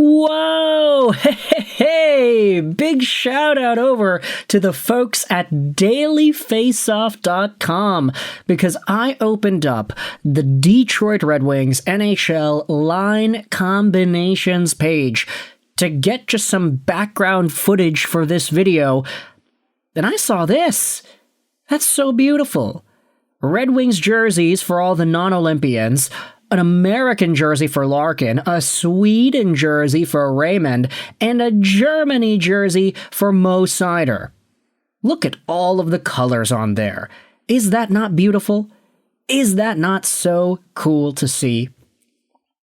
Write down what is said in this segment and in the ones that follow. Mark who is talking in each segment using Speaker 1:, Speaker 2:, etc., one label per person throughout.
Speaker 1: Whoa! Hey! Big shout out over to the folks at dailyfaceoff.com because I opened up the Detroit Red Wings NHL line combinations page to get just some background footage for this video, and I saw this. That's so beautiful. Red Wings jerseys for all the non-Olympians, an American jersey for Larkin, a Sweden jersey for Raymond, and a Germany jersey for Mo Seider. Look at all of the colors on there. Is that not beautiful? Is that not so cool to see?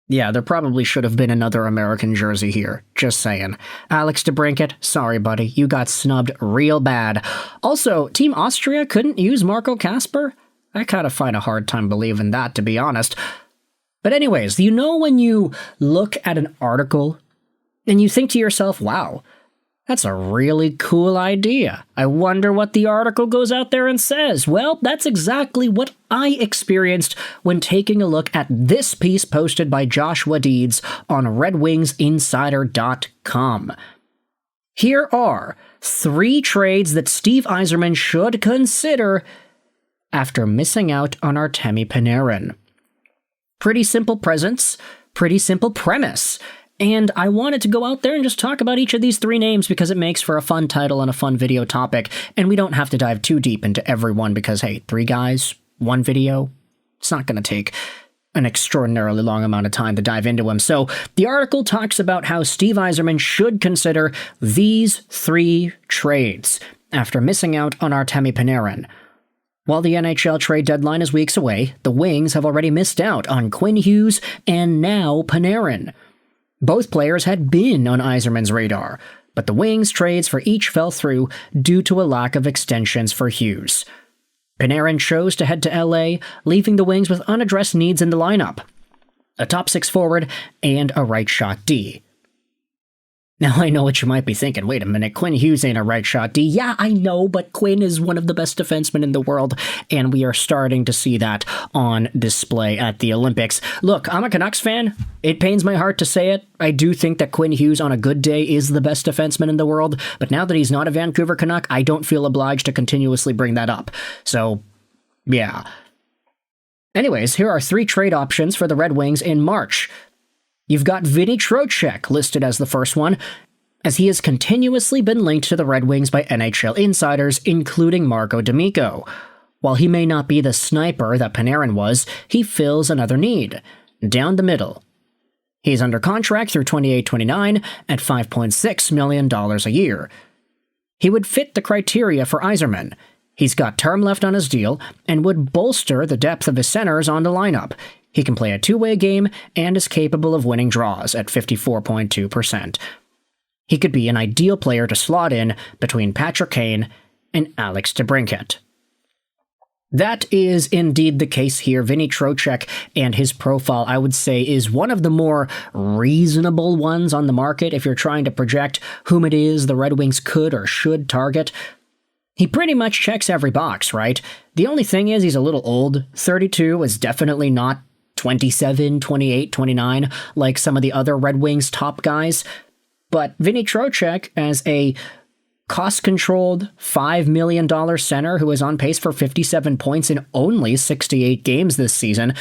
Speaker 1: Yeah, there probably should have been another American jersey here. Just saying. Alex DeBrincat, sorry buddy, you got snubbed real bad. Also, Team Austria couldn't use Marco Kasper? I kind of find a hard time believing that, to be honest. But anyways, you know when you look at an article and you think to yourself, wow, that's a really cool idea. I wonder what the article goes out there and says. Well, that's exactly what I experienced when taking a look at this piece posted by Joshua Deeds on RedWingsInsider.com. Here are 3 trades that Steve Yzerman should consider after missing out on Artemi Panarin. Pretty simple presence, pretty simple premise. And I wanted to go out there and just talk about each of these 3 names because it makes for a fun title and a fun video topic, and we don't have to dive too deep into every one because, hey, 3 guys, 1 video, it's not going to take an extraordinarily long amount of time to dive into them. So the article talks about how Steve Yzerman should consider these 3 trades after missing out on Artemi Panarin. While the NHL trade deadline is weeks away, the Wings have already missed out on Quinn Hughes and now Panarin. Both players had been on Yzerman's radar, but the Wings' trades for each fell through due to a lack of extensions for Hughes. Panarin chose to head to LA, leaving the Wings with unaddressed needs in the lineup: a top 6 forward and a right shot D. Now, I know what you might be thinking. Wait a minute, Quinn Hughes ain't a right shot D. Yeah, I know, but Quinn is one of the best defensemen in the world, and we are starting to see that on display at the Olympics. Look, I'm a Canucks fan. It pains my heart to say it. I do think that Quinn Hughes on a good day is the best defenseman in the world, but now that he's not a Vancouver Canuck, I don't feel obliged to continuously bring that up. So, yeah. Anyways, here are 3 trade options for the Red Wings in March. You've got Vincent Trocheck listed as the first one, as he has continuously been linked to the Red Wings by NHL insiders, including Marco D'Amico. While he may not be the sniper that Panarin was, he fills another need, down the middle. He's under contract through 28-29 at $5.6 million a year. He would fit the criteria for Yzerman. He's got term left on his deal and would bolster the depth of his centers on the lineup. He can play a 2-way game and is capable of winning draws at 54.2%. He could be an ideal player to slot in between Patrick Kane and Alex DeBrincat. That is indeed the case here. Vinny Trocheck and his profile, I would say, is one of the more reasonable ones on the market if you're trying to project whom it is the Red Wings could or should target. He pretty much checks every box, right? The only thing is he's a little old. 32 is definitely not 27, 28, 29 like some of the other Red Wings top guys. But Vinny Trocheck, as a cost-controlled $5 million center who is on pace for 57 points in only 68 games this season,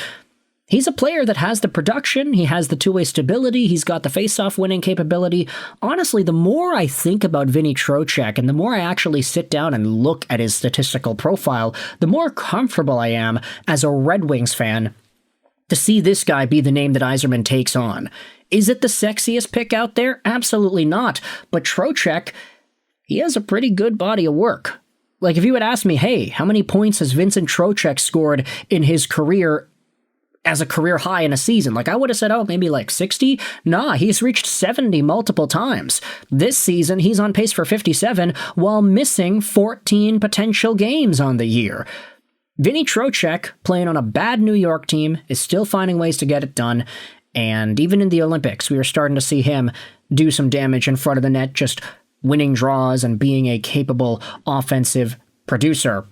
Speaker 1: he's a player that has the production, he has the 2-way stability, he's got the face-off winning capability. Honestly, the more I think about Vinny Trocheck and the more I actually sit down and look at his statistical profile, the more comfortable I am as a Red Wings fan to see this guy be the name that Yzerman takes on. Is it the sexiest pick out there? Absolutely not. But Trocheck, he has a pretty good body of work. Like, if you had asked me, hey, how many points has Vincent Trocheck scored in his career as a career high in a season? Like, I would have said, oh, maybe like 60. Nah, he's reached 70 multiple times. This season, he's on pace for 57 while missing 14 potential games on the year. Vinny Trocheck, playing on a bad New York team, is still finding ways to get it done, and even in the Olympics, we are starting to see him do some damage in front of the net, just winning draws and being a capable offensive producer.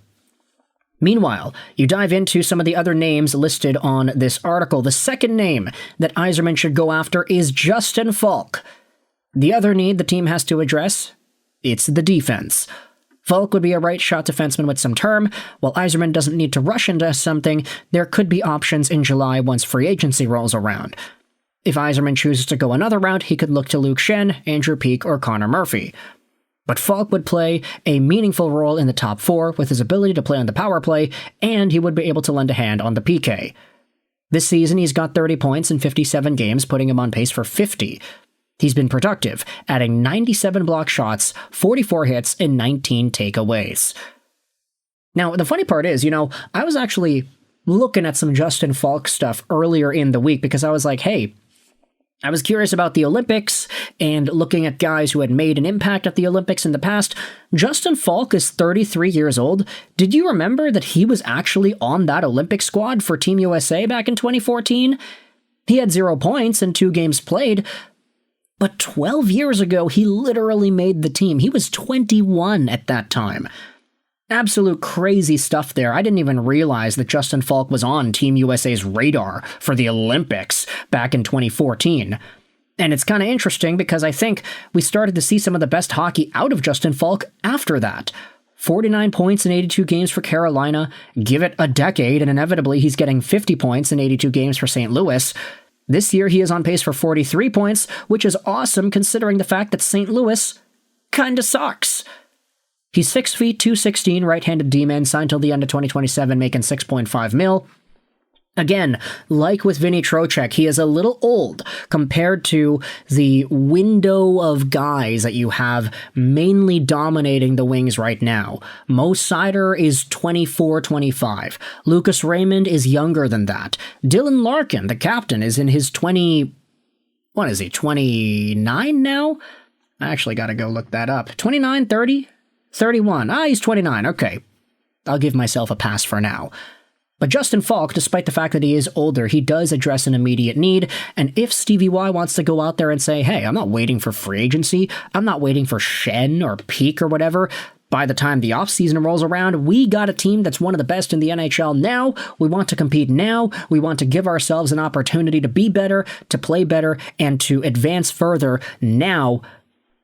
Speaker 1: Meanwhile, you dive into some of the other names listed on this article. The second name that Yzerman should go after is Justin Faulk. The other need the team has to address, it's the defense. Faulk would be a right-shot defenseman with some term. While Yzerman doesn't need to rush into something, there could be options in July once free agency rolls around. If Yzerman chooses to go another route, he could look to Luke Schenn, Andrew Peeke, or Connor Murphy. But Faulk would play a meaningful role in the top four with his ability to play on the power play, and he would be able to lend a hand on the PK. This season, he's got 30 points in 57 games, putting him on pace for 50. He's been productive, adding 97 block shots, 44 hits, and 19 takeaways. Now, the funny part is, I was actually looking at some Justin Faulk stuff earlier in the week because I was like, hey, I was curious about the Olympics and looking at guys who had made an impact at the Olympics in the past. Justin Faulk is 33 years old. Did you remember that he was actually on that Olympic squad for Team USA back in 2014? He had 0 points in 2 games played, but 12 years ago, he literally made the team. He was 21 at that time. Absolute crazy stuff there. I didn't even realize that Justin Faulk was on Team USA's radar for the Olympics back in 2014. And it's kind of interesting because I think we started to see some of the best hockey out of Justin Faulk after that. 49 points in 82 games for Carolina. Give it a decade, and inevitably he's getting 50 points in 82 games for St. Louis. This year he is on pace for 43 points, which is awesome considering the fact that St. Louis kinda sucks. He's 6 feet, 216, right-handed D-man, signed till the end of 2027, making $6.5 million. Again, like with Vinny Trocheck, he is a little old compared to the window of guys that you have mainly dominating the wings right now. Mo Seider is 24, 25. Lucas Raymond is younger than that. Dylan Larkin, the captain, is in his 29 now? I actually gotta go look that up. 29, 30? 31. He's 29. Okay. I'll give myself a pass for now. But Justin Faulk, despite the fact that he is older, he does address an immediate need, and if Stevie Y wants to go out there and say, hey, I'm not waiting for free agency, I'm not waiting for Schenn or Peeke or whatever, by the time the offseason rolls around, we got a team that's one of the best in the NHL now, we want to compete now, we want to give ourselves an opportunity to be better, to play better, and to advance further now,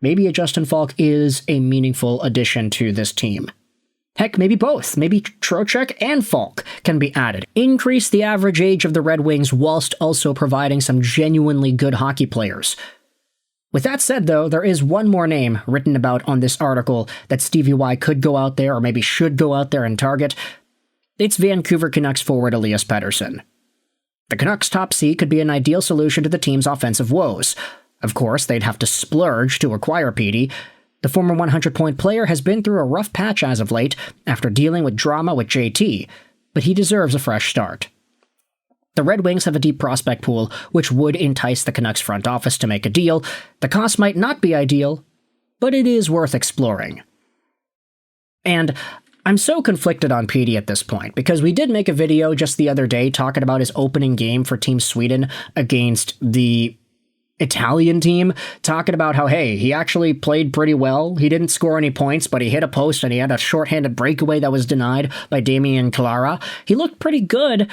Speaker 1: maybe a Justin Faulk is a meaningful addition to this team. Heck, maybe both. Maybe Trocheck and Faulk can be added. Increase the average age of the Red Wings whilst also providing some genuinely good hockey players. With that said, though, there is one more name written about on this article that Stevie Y could go out there, or maybe should go out there and target. It's Vancouver Canucks forward Elias Pettersson. The Canucks' top C could be an ideal solution to the team's offensive woes. Of course, they'd have to splurge to acquire Petey. The former 100-point player has been through a rough patch as of late after dealing with drama with JT, but he deserves a fresh start. The Red Wings have a deep prospect pool, which would entice the Canucks front office to make a deal. The cost might not be ideal, but it is worth exploring. And I'm so conflicted on Petey at this point, because we did make a video just the other day talking about his opening game for Team Sweden against the Italian team, talking about how, hey, he actually played pretty well. He didn't score any points, but he hit a post and he had a shorthanded breakaway that was denied by Damian Clara. He looked pretty good,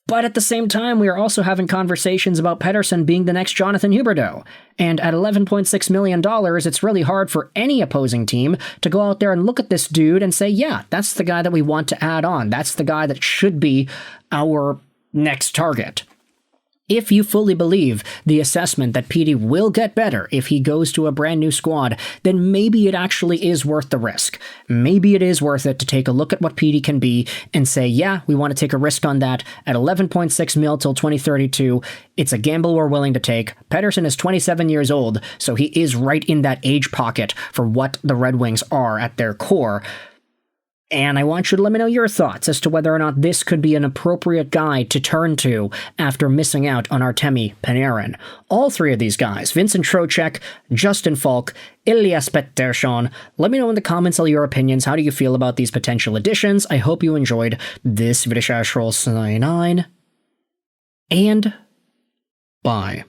Speaker 1: but at the same time, we are also having conversations about Pettersson being the next Jonathan Huberdeau. And at $11.6 million, it's really hard for any opposing team to go out there and look at this dude and say, yeah, that's the guy that we want to add on. That's the guy that should be our next target. If you fully believe the assessment that Petey will get better if he goes to a brand new squad, then maybe it actually is worth the risk. Maybe it is worth it to take a look at what Petey can be and say, yeah, we want to take a risk on that at $11.6 million till 2032. It's a gamble we're willing to take. Pettersson is 27 years old, so he is right in that age pocket for what the Red Wings are at their core. And I want you to let me know your thoughts as to whether or not this could be an appropriate guy to turn to after missing out on Artemi Panarin. All three of these guys, Vincent Trocheck, Justin Faulk, Elias Pettersson. Let me know in the comments all your opinions. How do you feel about these potential additions? I hope you enjoyed this video. And bye.